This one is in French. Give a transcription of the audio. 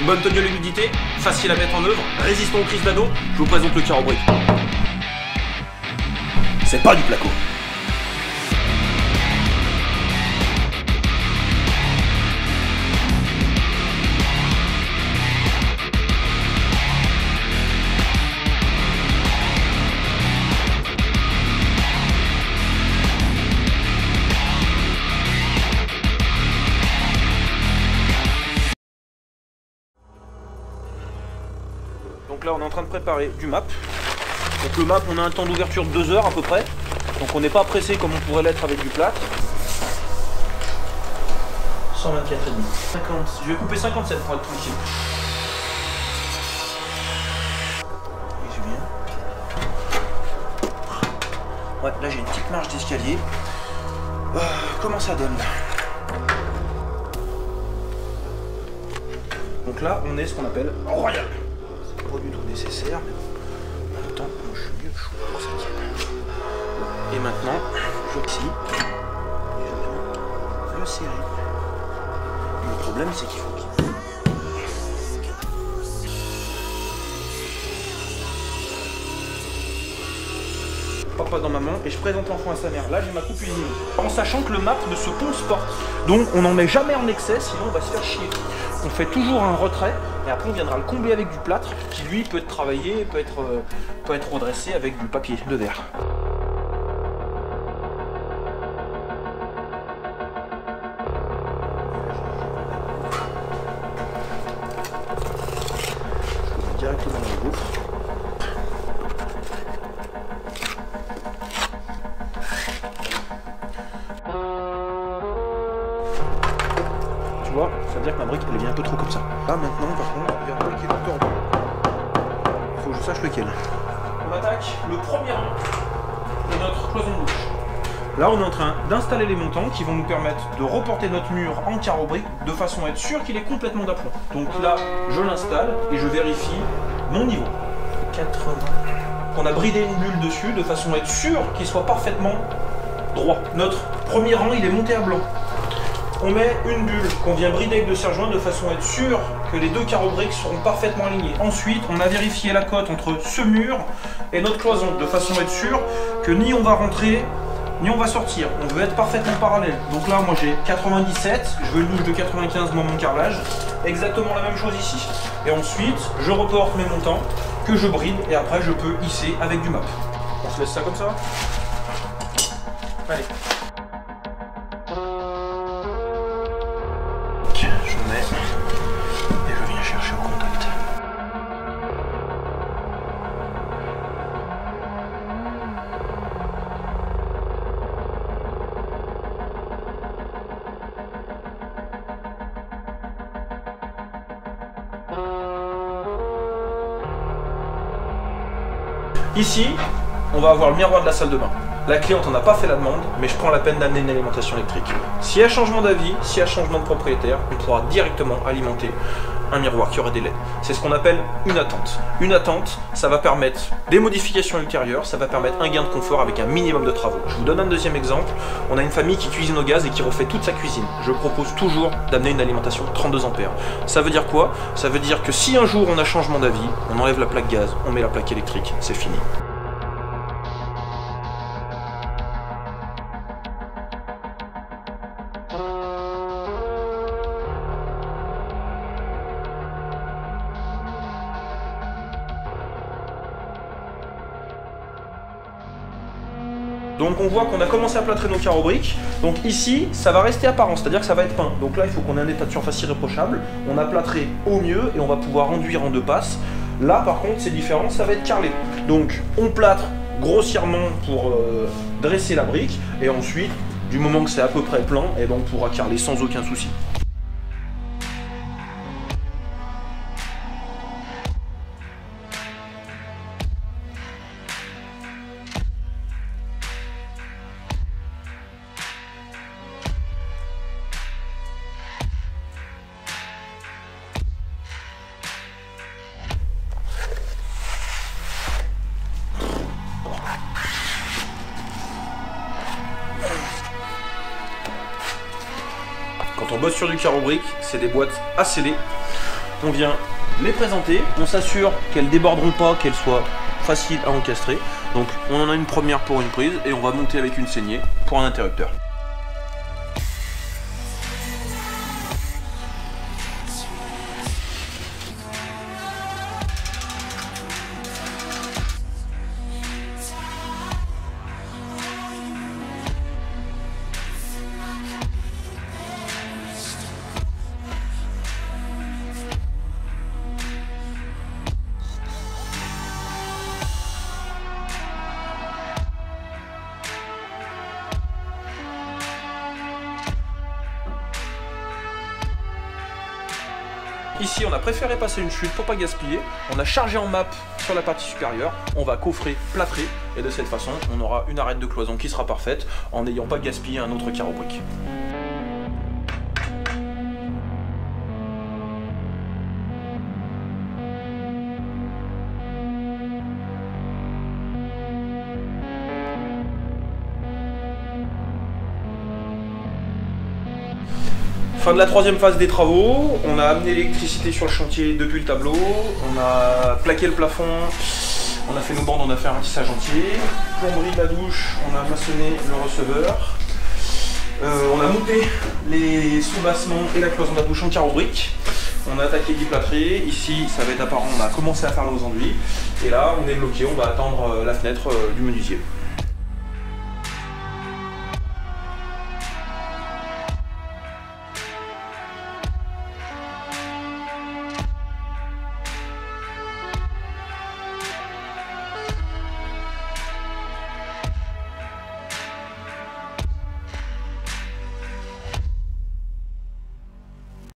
bonne tenue à l'humidité, facile à mettre en œuvre, résistant aux crises d'ado, je vous présente le Carrobrick. C'est pas du placo. Donc là on est en train de préparer du map. Donc le map on a un temps d'ouverture de 2 heures à peu près. Donc on n'est pas pressé comme on pourrait l'être avec du plâtre. 124,5. 50. Je vais couper 57 pour être tranquille. Et je viens. Ouais, là j'ai une petite marche d'escalier. Comment ça donne là? Donc là on est ce qu'on appelle royal. Pas du tout nécessaire, mais en même temps, moi je suis mieux chaud pour ça. Et maintenant, je vais ici, et je viens le serrer. Le problème, c'est qu'il faut qu'il... Papa dans maman, et je présente l'enfant à sa mère. Là, j'ai ma coupe unie. En sachant que le map ne se ponce pas. Donc, on n'en met jamais en excès, sinon on va se faire chier. On fait toujours un retrait, et après on viendra le combler avec du plâtre, qui lui peut être travaillé, peut être redressé avec du papier de verre. Je mets directement dans le gouffre. Tu vois, ça veut dire que ma brique elle vient un peu trop comme ça. Là maintenant par contre, il y a un brique qui est en bas. Il faut que je sache lequel. On attaque le premier rang de notre cloison de bouche. Là on est en train d'installer les montants qui vont nous permettre de reporter notre mur en Carrobrick de façon à être sûr qu'il est complètement d'aplomb. Donc là je l'installe et je vérifie mon niveau. 80. On a bridé une bulle dessus de façon à être sûr qu'il soit parfaitement droit. Notre premier rang il est monté à blanc. On met une bulle qu'on vient brider avec de serre-joint de façon à être sûr que les deux Carrobrick seront parfaitement alignés. Ensuite, on a vérifié la cote entre ce mur et notre cloison de façon à être sûr que ni on va rentrer, ni on va sortir. On veut être parfaitement parallèle. Donc là, moi j'ai 97, je veux une douche de 95 dans mon carrelage. Exactement la même chose ici. Et ensuite, je reporte mes montants que je bride et après je peux hisser avec du map. On se laisse ça comme ça? Allez. Je mets et je viens chercher au contact. Ici, on va avoir le miroir de la salle de bain. La cliente n'en a pas fait la demande, mais je prends la peine d'amener une alimentation électrique. S'il y a changement d'avis, s'il y a changement de propriétaire, on pourra directement alimenter un miroir qui aura des LED. C'est ce qu'on appelle une attente. Une attente, ça va permettre des modifications ultérieures, ça va permettre un gain de confort avec un minimum de travaux. Je vous donne un deuxième exemple. On a une famille qui cuisine au gaz et qui refait toute sa cuisine. Je propose toujours d'amener une alimentation 32 ampères. Ça veut dire quoi? Ça veut dire que si un jour on a changement d'avis, on enlève la plaque gaz, on met la plaque électrique, c'est fini. Donc on voit qu'on a commencé à plâtrer nos Carrobrick. Donc ici, ça va rester apparent, c'est-à-dire que ça va être peint. Donc là, il faut qu'on ait un état de surface irréprochable. On a plâtré au mieux et on va pouvoir enduire en 2 passes. Là, par contre, c'est différent, ça va être carrelé. Donc on plâtre grossièrement pour dresser la brique. Et ensuite, du moment que c'est à peu près plein, et ben on pourra carreler sans aucun souci. Quand on bosse sur du Carrobrick, c'est des boîtes à sceller. on vient les présenter, on s'assure qu'elles déborderont pas, qu'elles soient faciles à encastrer. Donc on en a une première pour une prise et on va monter avec une saignée pour un interrupteur. Ici, on a préféré passer une chute pour pas gaspiller. On a chargé en map sur la partie supérieure. On va coffrer, plâtrer. Et de cette façon, on aura une arête de cloison qui sera parfaite en n'ayant pas gaspillé un autre carreau brique. Fin de la troisième phase des travaux, on a amené l'électricité sur le chantier depuis le tableau, on a plaqué le plafond, on a fait nos bandes, on a fait un ratissage entier, plomberie de la douche, on a maçonné le receveur, on a monté les sous-bassements et la cloison de la douche en carreau brique, on a attaqué du plâtré, ici ça va être apparent, on a commencé à faire nos enduits, et là on est bloqué, on va attendre la fenêtre du menuisier.